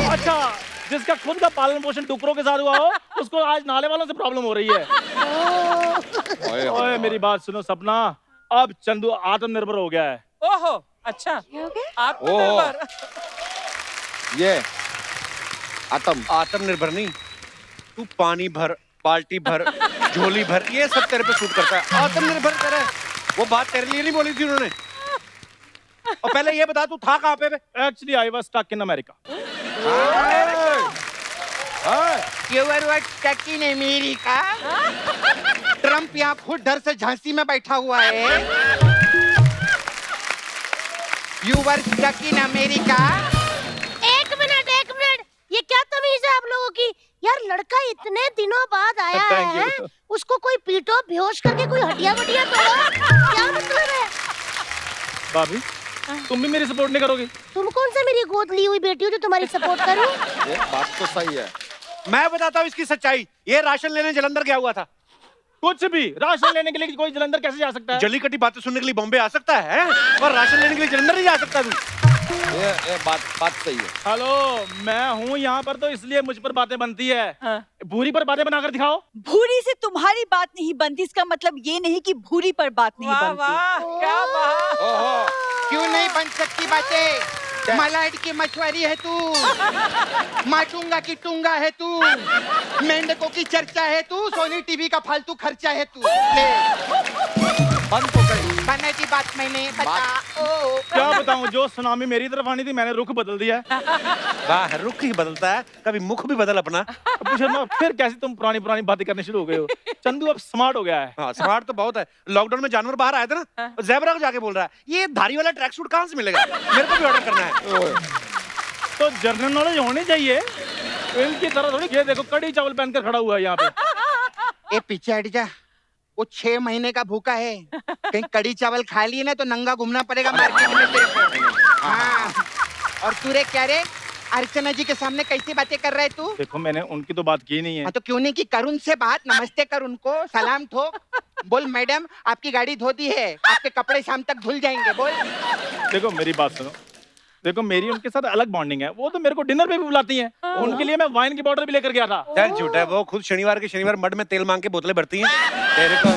अच्छा, जिसका खुद का पालन पोषण डुकरों के साथ हुआ हो, उसको आज नाले वालों से प्रॉब्लम हो रही है। ओए मेरी बात सुनो सपना, अब चंदू आत्मनिर्भर हो गया है। ओहो, अच्छा, आत्मनिर्भर। ये आत्मनिर्भर नहीं, तू पानी भर, बाल्टी भर, झोली भर, ये सब तेरे पे सूट करता है। आत्मनिर्भर करे, वो बात तेरे लिए नहीं बोली थी उन्होंने। और पहले ये बता, तू था कहाँ पे? Actually I was stuck in America. You were stuck in America? Trump यहाँ खुद डर से झांसी में बैठा हुआ है। You were stuck in America? एक मिनट, ये क्या तमीज है आप लोगों की? यार, लड़का इतने दिनों बाद आया है, उसको कोई पीटो, बेहोश करके कोई हड्डियां वड्डियां तोड़ो, क्या मतलब है? भाभी, तुम भी मेरी सपोर्ट नहीं करोगी? तुम कौन सा मेरी गोद ली हुई बेटी हो जो तुम्हारी सपोर्ट करूं? ये बात तो सही है। मैं बताता हूँ इसकी सच्चाई। ये राशन लेने जलंधर गया हुआ था। कुछ भी, राशन लेने के लिए कोई जलंधर कैसे जा सकता है? जली कटी बातें सुनने के लिए बॉम्बे आ सकता है, और राशन लेने के लिए जलंधर नहीं जा सकता तू। ये बात सही है। हेलो, मैं हूँ यहाँ पर तो इसलिए मुझ पर बातें बनती है। भूरी पर बातें बनाकर दिखाओ। भूरी से तुम्हारी बात नहीं बनती, इसका मतलब ये नहीं कि भूरी पर बात नहीं बनती। वाह, क्या बात। ओहो, क्यों नहीं बन सकती बातें? मलाड की मछुआरी है तू, माटूंगा की टूंगा है तू, मेंढकों की चर्चा है तू, सोनी टीवी का फालतू खर्चा है तू। ले, बंद तो करी। बनने की बात मैंने बता। क्या बताऊँ, जो सुनामी मेरी तरफ आनी थी मैंने रुख बदल दिया। वाह, रुख ही बदलता है, कभी मुख भी बदल अपना। शर्मा, फिर कैसे तुम पुरानी बातें करने शुरू हो गए हो? चंदू अब स्मार्ट हो गया है। हाँ, स्मार्ट तो बहुत है। लॉकडाउन में जानवर बाहर आए थे ना, ज़ेबरा को जाके बोल रहा है, ये धारी वाला ट्रैक सूट कहाँ से मिलेगा, मेरे को भी ऑर्डर करना है। तो जनरल नॉलेज होनी चाहिए इनकी तरह थोड़ी। ये देखो, कड़ी चावल पहनकर खड़ा हुआ है यहाँ पे। ए पीछे हट जा, वो 6 महीने का भूखा है, कहीं कड़ी चावल खा लिए ना तो नंगा घूमना पड़ेगा मार्केट में तेरे को। हाँ, और तू रे क्या रे, अर्चना जी के सामने कैसी बातें कर रहा है तू? देखो, मैंने उनकी तो बात की नहीं है। हाँ, तो क्यों नहीं की? कर उनसे बात, नमस्ते कर उनको, सलाम ठोक, बोल मैडम आपकी गाड़ी धो दी है, आपके कपड़े शाम तक धुल जाएंगे, बोल। देखो मेरी बात सुनो, देखो मेरी उनके साथ अलग बॉन्डिंग है। वो तो मेरे को डिनर पे भी बुलाती हैं। उनके लिए मैं वाइन की बॉटल भी लेकर गया था। चल झूठा है, वो खुद शनिवार के शनिवार मड में तेल मांग के बोतलें भरती हैं तेरे को।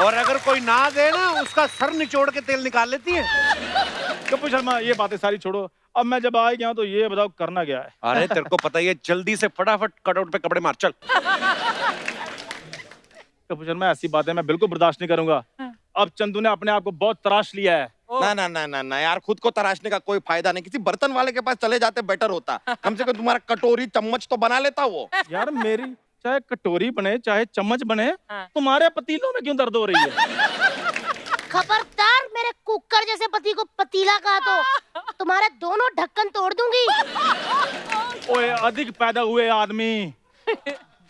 और अगर कोई ना दे ना, उसका सर निचोड़ के तेल निकाल लेती है। कपूर शर्मा, ये बातें सारी छोड़ो। अब मैं जब आ गया तो ये बताओ करना क्या है? अरे तेरे को पता ही है, जल्दी से फटाफट कटआउट पे कपड़े मार, चल। कपूर शर्मा, ऐसी बातें मैं बिल्कुल बर्दाश्त नहीं करूंगा। अब चंदू ने अपने आप को बहुत तराश लिया है। ना यार, खुद को तराशने का कोई फायदा नहीं। किसी बर्तन वाले के पास चले जाते बेटर होता। कम से कम तुम्हारा कटोरी चम्मच तो बना लेता वो। यार, मेरी चाहे कटोरी बने चाहे चम्मच बने, तुम्हारे पतीलों में क्यों दर्द हो रही है? खबरदार मेरे कुकर जैसे पति को पतीला कहा तो तुम्हारे दोनों ढक्कन तोड़ दूंगी। ओए, अधिक पैदा हुए आदमी,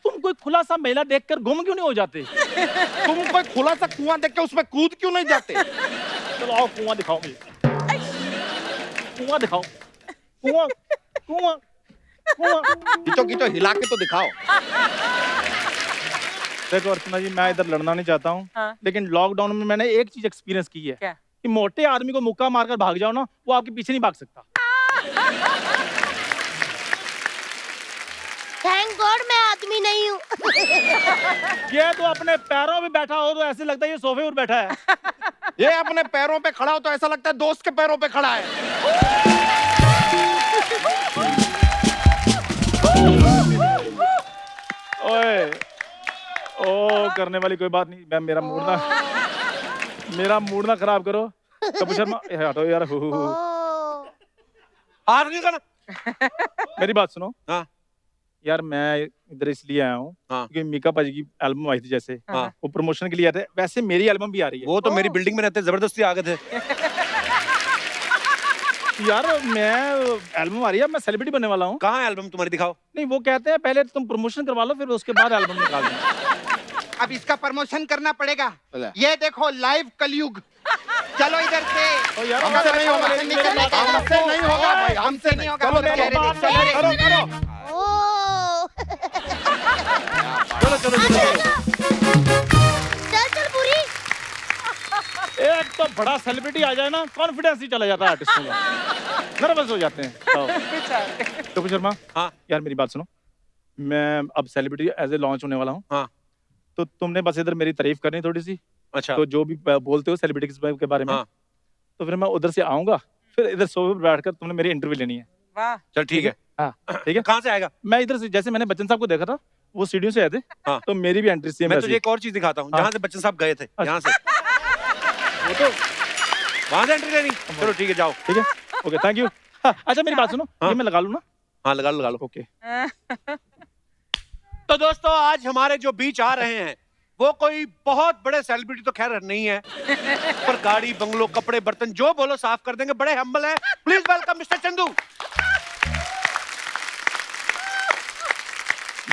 तुम कोई खुला सा मेला देखकर गुम क्यों नहीं हो जाते? तुम कोई खुला सा कुआं देख के उसमें कूद क्यों नहीं जाते? चलो आओ, कुआं दिखाओ मुझे। कुआं दिखाओ, कुआं कुआं कुआं। खींचो खींचो, हिला के तो दिखाओ। देखो अर्चना जी, मैं इधर लड़ना नहीं चाहता हूँ, लेकिन लॉकडाउन में मैंने एक चीज एक्सपीरियंस की है कि मोटे आदमी को मुक्का मारकर भाग जाओ ना, वो आपके पीछे नहीं भाग सकता। थैंक गॉड मैं आदमी नहीं हूँ। ये तो अपने पैरों पे बैठा हो तो ऐसे लगता है ये सोफे पर बैठा है। ये अपने पैरों पे खड़ा हो तो ऐसा लगता है दोस्त के पैरों पे खड़ा है। ओए, ओ करने वाली कोई बात नहीं। मैं मेरा मूड ना खराब करो। कपिल शर्मा हटो यार। हाथ नहीं करना। मेरी बात सुनो। हाँ। यार मैं इधर इसलिए आया हूँ क्योंकि मीका पाजी की एल्बम आई थी, जैसे वो प्रमोशन के लिए आए थे, वैसे मेरी एल्बम भी आ रही है। वो तो मेरी बिल्डिंग में रहते जबरदस्ती आ गए थे। यार मैं एल्बम आ रही है, मैं सेलिब्रिटी बनने वाला हूँ। कहाँ एल्बम तुम्हारी, दिखाओ। नहीं, वो कहते हैं पहले तुम प्रमोशन करवा लो, फिर उसके बाद एल्बम निकाल दो। अब इसका प्रमोशन करना पड़ेगा। ये देखो लाइव कलयुग। चलो इधर से। यार हमसे नहीं होगा, हमसे नहीं होगा भाई, हमसे नहीं होगा। चलो मेरी बात करो। चलो चलो चलो। चल चल पूरी। एक तो बड़ा सेलिब्रिटी आ जाए ना, कॉन्फिडेंस ही चला जाता है आर्टिस्टों का, नर्वस हो जाते हैं। कपिल शर्मा, हाँ यार मेरी बात सुनो। मैं अब सेलिब्रिटी एज ए लॉन्च होने वाला हूँ। हाँ। तो तुमने बस इधर मेरी तारीफ करनी थोड़ी सी। अच्छा। तो जो भी बोलते हो सेलिब्रिटी के बारे में, हाँ। तो फिर मैं उधर से आऊंगा, फिर इधर सोफे पर बैठकर तुमने मेरी इंटरव्यू लेनी है। चल ठीक है। हाँ ठीक है। कहाँ से आएगा? मैं इधर से, जैसे मैंने बच्चन साहब को देखा था, वो सीढ़ियों से आए थे। हाँ। तो मेरी भी एंट्री सेम। मैं तुझे एक और चीज दिखाता हूँ, जहाँ से बच्चन साहब गए थे, यहाँ से वो तो वहां से एंट्री लेनी। चलो ठीक है, जाओ। ठीक है, ओके, थैंक यू। अच्छा मेरी बात सुनो, ये मैं लगा लूँ ना? हाँ लगा लो, लगा लो। ओके। तो दोस्तों, आज हमारे जो बीच आ रहे हैं वो कोई बहुत बड़े सेलिब्रिटी तो खैर नहीं है, पर गाड़ी, बंगलो, कपड़े, बर्तन जो बोलो साफ कर देंगे। बड़े हम्बल है। Please welcome mister Chandu.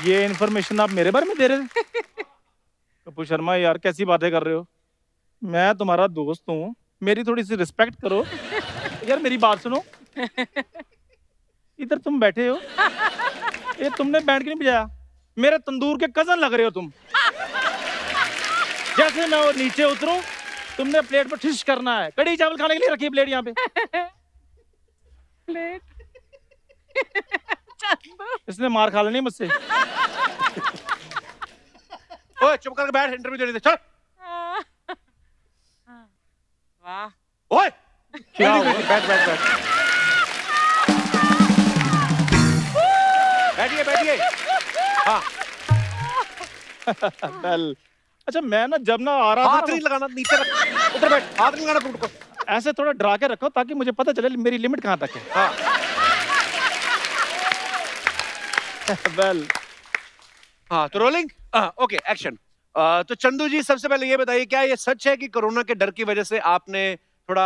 ये इन्फॉर्मेशन आप मेरे बारे में दे रहे थे? कपूर शर्मा यार, कैसी बातें कर रहे हो? मैं तुम्हारा दोस्त हूँ, मेरी थोड़ी सी रिस्पेक्ट करो। यार मेरी बात सुनो, इधर तुम बैठे हो, ये तुमने बैंड क्यों नहीं बजाया? मेरे तंदूर के कजन लग रहे हो तुम। जैसे मैं वो नीचे उतरूं, तुमने प्लेट पर ठिश करना है। कड़ी चावल खाने के लिए रखी प्लेट यहाँ पे। प्लेट। इसने मार खा लेनी मुझसे। ओए चुप करके बैठ, इंटरव्यू देने दे। चल। वाह। ओए क्या हुआ? बैठ बैठ बैठ। बैठिए बैठिए। हाँ। वेल, अच्छा मैं ना जब ना आ रहा हाथ था नहीं लगाना, नीचे रख। उधर बैठ, हाथ नहीं लगाना फ्रूट को। ऐसे थोड़ा डरा के रखो ताकि मुझे पता चले मेरी लिमिट कहाँ तक है। हाँ। वेल, हाँ तो रोलिंग। Okay, action. तो चंदू जी, सबसे पहले ये बताइए, क्या ये सच है कि कोरोना के डर की वजह से आपने थोड़ा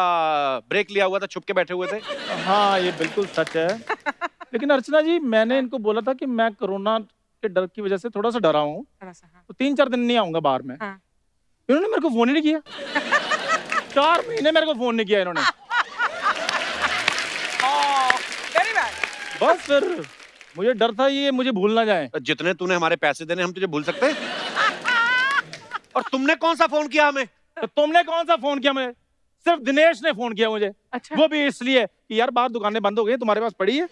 ब्रेक लिया हुआ था, छुप के बैठे हुए थे? हाँ ये बिल्कुल सच है। लेकिन अर्चना जी, मैंने इनको बोला था कि मैं कोरोना के डर की वजह से थोड़ा सा डरा हूँ, तो 3-4 दिन नहीं आऊंगा बाहर में। इन्होंने मेरे को फोन ही नहीं किया। 4 महीने मेरे को फोन नहीं किया इन्होंने। Very bad. बस फिर मुझे डर था ये मुझे भूल ना जाए। जितने तूने हमारे पैसे देने, हम तुझे भूल सकते हैं? और तुमने कौन सा फोन किया हमें? तो तुमने कौन सा फोन किया मुझे? सिर्फ दिनेश ने फोन किया मुझे। अच्छा। वो भी इसलिए कि यार बाहर दुकानें बंद हो गई, तुम्हारे पास पड़ी है।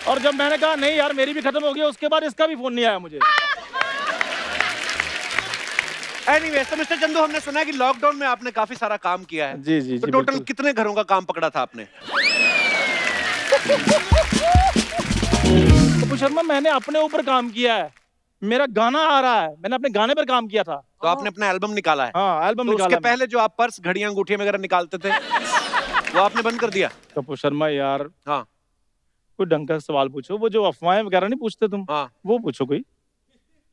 और जब मैंने कहा नहीं यार मेरी भी खत्म हो गई, उसके बाद इसका भी फोन नहीं आया मुझे। एनीवे, तो मिस्टर चंदू, हमने सुना है कि लॉकडाउन में आपने काफी सारा काम किया है। जी जी तो जी, टोटल बिल्कुल। कितने घरों का काम पकड़ा था आपने? कपूर शर्मा, मैंने अपने ऊपर काम किया है। मेरा गाना आ रहा है, मैंने अपने गाने पर काम किया था। तो आपने अपना एल्बम निकाला है? हाँ, एल्बम तो निकाला उसके मैंने। पहले जो आप पर्स, घड़ियां, अंगूठियां वगैरह निकालते थे, वो आपने बंद कर दिया? कपूर शर्मा यार, हाँ। कोई ढंग का सवाल पूछो। वो जो अफवाहें वगैरह नहीं पूछते तुम, हाँ। वो पूछो कोई।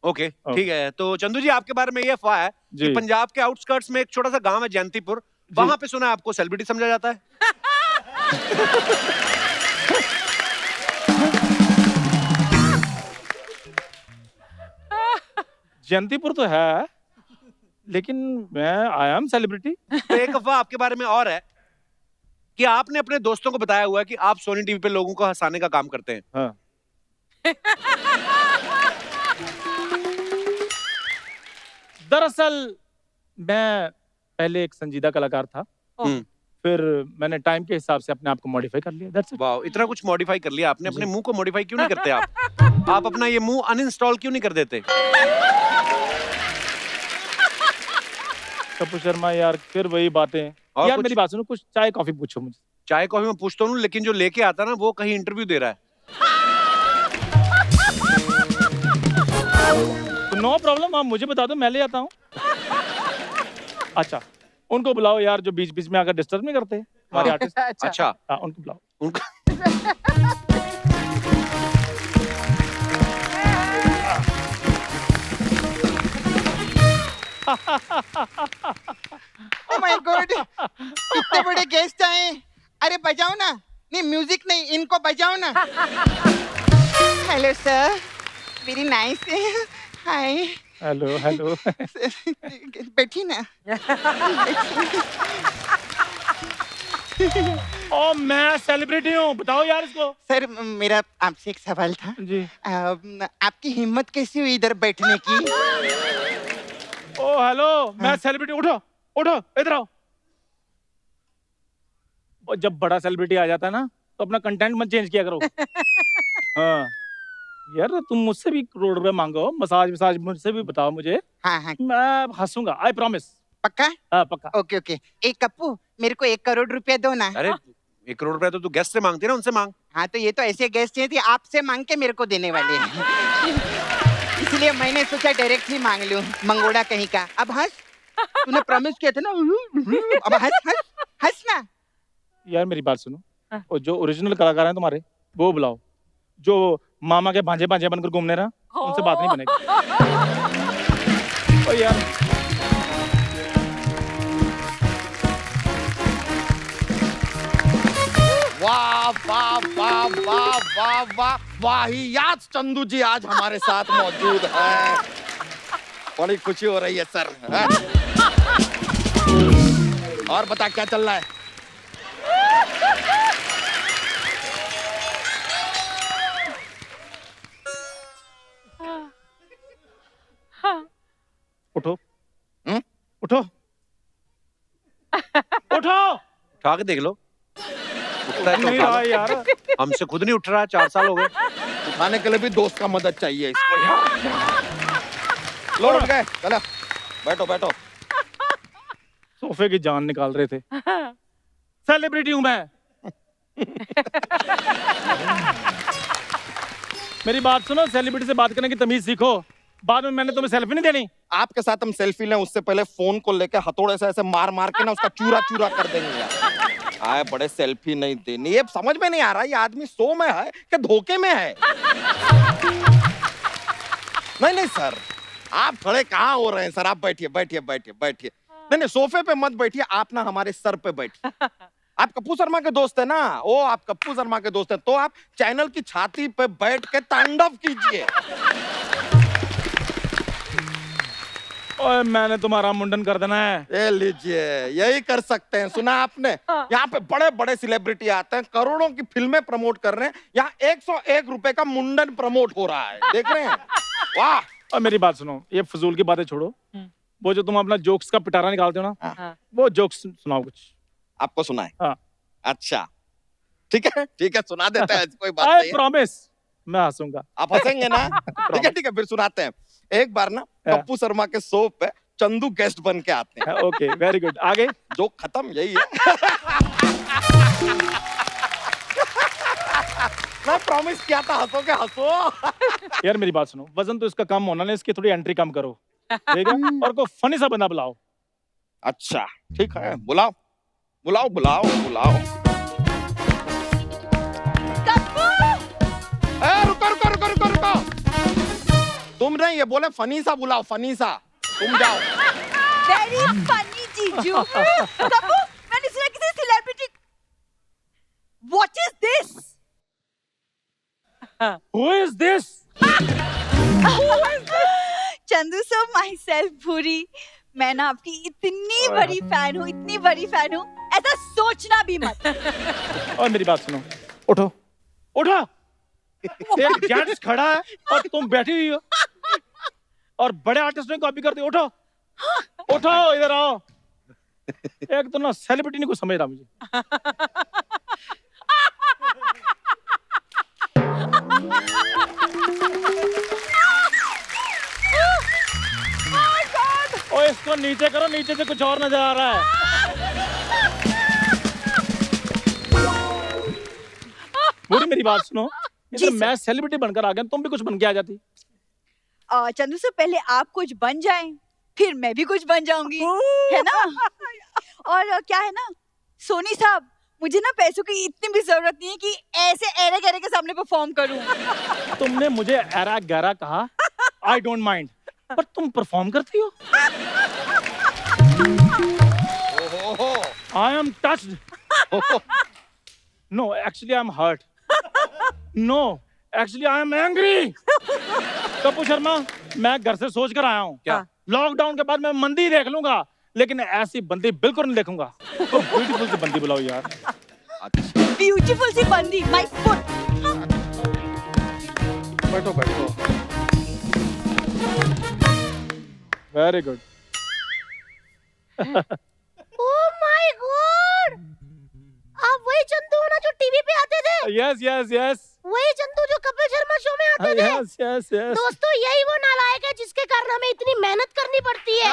ओके, ठीक है। तो चंदू जी, आपके बारे में ये अफवाह है कि जी। पंजाब के आउटस्कर्ट्स में एक छोटा सा गांव है जयंतीपुर, वहां पे सुना है आपको सेलिब्रिटी समझा जाता है। जयंतीपुर तो है, लेकिन मैं आई एम सेलिब्रिटी। तो एक अफवाह आपके बारे में और है कि आपने अपने दोस्तों को बताया हुआ है कि आप सोनी टीवी पे लोगों को हंसाने का काम करते हैं। हाँ। दरअसल मैं पहले एक संजीदा कलाकार था, फिर मैंने टाइम के हिसाब से अपने आप को मॉडिफाई कर लिया। That's it. वाह, इतना कुछ मॉडिफाई कर लिया आपने। अपने मुंह को मॉडिफाई क्यों नहीं करते आप? आप अपना ये मुंह अनइंस्टॉल क्यों नहीं कर देते? कपूर शर्मा यार, फिर वही बातें। और यार कुछ? मेरी बात सुनो, कुछ चाय कॉफी पूछो मुझे। चाय कॉफी में पूछता हूँ, लेकिन जो लेके आता ना वो कहीं इंटरव्यू दे रहा है। तो नो प्रॉब्लम, आप मुझे बता दो, मैं ले आता हूँ। अच्छा, उनको बुलाओ यार जो बीच बीच में आकर डिस्टर्ब नहीं करते हमारे आर्टिस्ट। अच्छा, हाँ, उनको बुलाओ। उनका ओह माय गॉड, इतने बड़े गेस्ट आए। अरे बजाओ ना। नहीं, म्यूजिक नहीं, इनको बजाओ ना। Hello sir, very nice. Hi. Hello hello. बैठी ना। ओ मैं सेलिब्रिटी हूँ, बताओ यार इसको। सर मेरा आपसे एक सवाल था जी। आपकी हिम्मत कैसी हुई इधर बैठने की? ओ हेलो, मैं सेलिब्रिटी। उठो उठो, इधर आओ। और जब बड़ा सेलिब्रिटी आ जाता है ना, तो अपना कंटेंट मत चेंज किया करो। हाँ यार, तुम मुझसे भी करोड़ रुपए मांगो, मसाज वसाज मुझसे भी बताओ मुझे। हाँ हाँ, मैं हंसूंगा, आई प्रॉमिस। पक्का? हाँ पक्का। Okay okay. एक कप्पू, मेरे को 1 करोड़ रुपया दो ना। अरे 1 करोड़ रुपया तो तू गेस्ट से मांगती है ना, उनसे मांग। हाँ तो ये तो ऐसे गेस्ट हैं कि आपसे मांग के मेरे को देने वाले हैं। इसलिए मैंने सोचा डायरेक्ट ही मांग लूं, मंगोड़ा कहीं का। अब हंस, तूने प्रॉमिस किया था ना। अब हंस हंस हंस ना। यार मेरी बात सुनो, और जो ओरिजिनल कलाकार हैं तुम्हारे वो बुलाओ, जो मामा के भांजे भांजे बनकर घूमने रहा, उनसे बात नहीं बनेगी। ओ यार वाह वाह वाह वाह वाह वाह, वाहियात चंदू जी आज हमारे साथ मौजूद है। बड़ी खुशी हो रही है सर। और बता क्या चल रहा है? उठो। हम्म? उठो उठो। उठा के देख लो, उठता है तो नहीं उठा रहा लो। यार। हमसे खुद नहीं उठ रहा, 4 साल हो गए। उठाने के लिए भी दोस्त का मदद चाहिए इसको। लो उठ गए, चलो बैठो बैठो। सोफे की जान निकाल रहे थे। सेलिब्रिटी हूं मैं। मेरी बात सुनो, सेलिब्रिटी से बात करने की तमीज सीखो। बाद में मैंने तुम्हें सेल्फी नहीं देनी। आपके साथ हम सेल्फी लें उससे पहले फोन को लेके हथौड़े से ऐसे मार मार के ना उसका चूरा चूरा कर देंगे यार। आए बड़े सेल्फी नहीं देनी, ये समझ में नहीं आ रहा ये आदमी सो में है कि धोखे में है। नहीं नहीं सर, आप खड़े कहाँ हो रहे हैं सर? आप बैठिए बैठिए बैठिए बैठिए। नहीं नहीं, सोफे पे मत बैठिए, आप ना हमारे सर पे बैठिए। आप कप्पू शर्मा के दोस्त है ना? ओ आप कप्पू शर्मा के दोस्त हैं तो आप चैनल की छाती पे बैठ के तांडव कीजिए। ओए मैंने तुम्हारा मुंडन कर देना है। ये लीजिए, यही कर सकते हैं। सुना आपने? यहाँ पे बड़े बड़े सेलिब्रिटी आते हैं, करोड़ों की फिल्में प्रमोट कर रहे हैं, यहाँ 101 रुपए का मुंडन प्रमोट हो रहा है, देख रहे हैं? वाह। और मेरी बात सुनो, ये फजूल की बातें छोड़ो। वो जो तुम अपना जोक्स का पिटारा निकालते हो ना, वो जोक्स सुनाओ कुछ। आपको सुनाए? हाँ। अच्छा ठीक है सुना देते हैं, कोई बात आई नहीं है। प्रॉमिस, मैं हंसूंगा। आप हंसेंगे ना? ठीक है फिर सुनाते हैं। एक बार ना कप्पू शर्मा के शो पे चंदू गेस्ट बन के आते हैं। ओके वेरी गुड, आगे। जो खत्म यही है। मैं प्रॉमिस किया था, हंसोगे हंसो। यार मेरी बात सुनो, वजन तो इसका कम होना नहीं, इसकी थोड़ी एंट्री कम करो, ठीक है? और कोई फनी सा बंदा बुलाओ। अच्छा ठीक है, बुलाओ बुलाओ बुलाओ बुलाओ। रुको रुको रुको रुको रुको, तुम नहीं, ये बोले फनी सा बुलाओ, फनी सा। तुम जाओ। वेरी फनी जीजू। कपूर, मैंने सुना किसी celebrity. What is this? Who is this? Chandu sir, my self भूरी। मैं ना आपकी इतनी बड़ी फैन हूँ, इतनी बड़ी फैन हूँ। ऐसा सोचना भी मत। और मेरी बात सुनो, उठो उठो। एक जेंट्स खड़ा है और तुम बैठी हुई हो और बड़े आर्टिस्ट ने कॉपी करते। उठो उठो, इधर आओ। एक तो ना सेलिब्रिटी नहीं कुछ समझ रहा मुझे। ओए इसको नीचे करो, नीचे से कुछ और नजर आ रहा है। बूढ़ी मेरी बात सुनो, इधर मैं सेलिब्रिटी बनकर आ गया, तुम भी कुछ बन के आ जाती। चंदू से पहले आप कुछ बन जाएं, फिर मैं भी कुछ बन जाऊंगी, है ना? और क्या है ना सोनी साहब, मुझे ना पैसों की इतनी भी जरूरत नहीं है कि ऐसे एरे गहरे के सामने परफॉर्म करूं। तुमने मुझे एरा गहरा कहा, आई डोंट माइंड, पर तुम परफॉर्म करती हो। I am touched. No actually I am hurt. No actually I am angry. Kapoor Sharma, मैं घर से सोच कर आया हूँ। क्या? लॉकडाउन के बाद मैं मंदी देख लूंगा, लेकिन ऐसी बंदी बिल्कुल नहीं देखूंगा। तो ब्यूटीफुल सी बंदी बुलाओ यार। ब्यूटीफुल सी बंदी, माय फुट। बैठो बैठो। Very good. Oh my God, आप वही चंदू हो ना जो टीवी पे आते थे? Yes yes yes. वही चंदू जो कपिल शर्मा शो में आते थे? Yes yes yes. दोस्तों, यही वो नालायक है जिसके कारण हमें इतनी मेहनत करनी पड़ती है।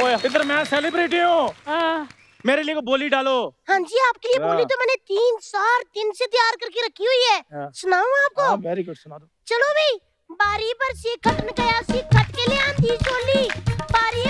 ओए इधर मैं सेलिब्रिटी हूँ, मेरे लिए को बोली डालो। हाँ जी, आपके लिए बोली तो मैंने 3-4 दिन से तैयार करके रखी हुई है। सुनाऊं आपको? वेरी गुड, सुना दो। चलो भाई, बारी पर सी खटन गया सी खट के ले आंधी चोली, बारी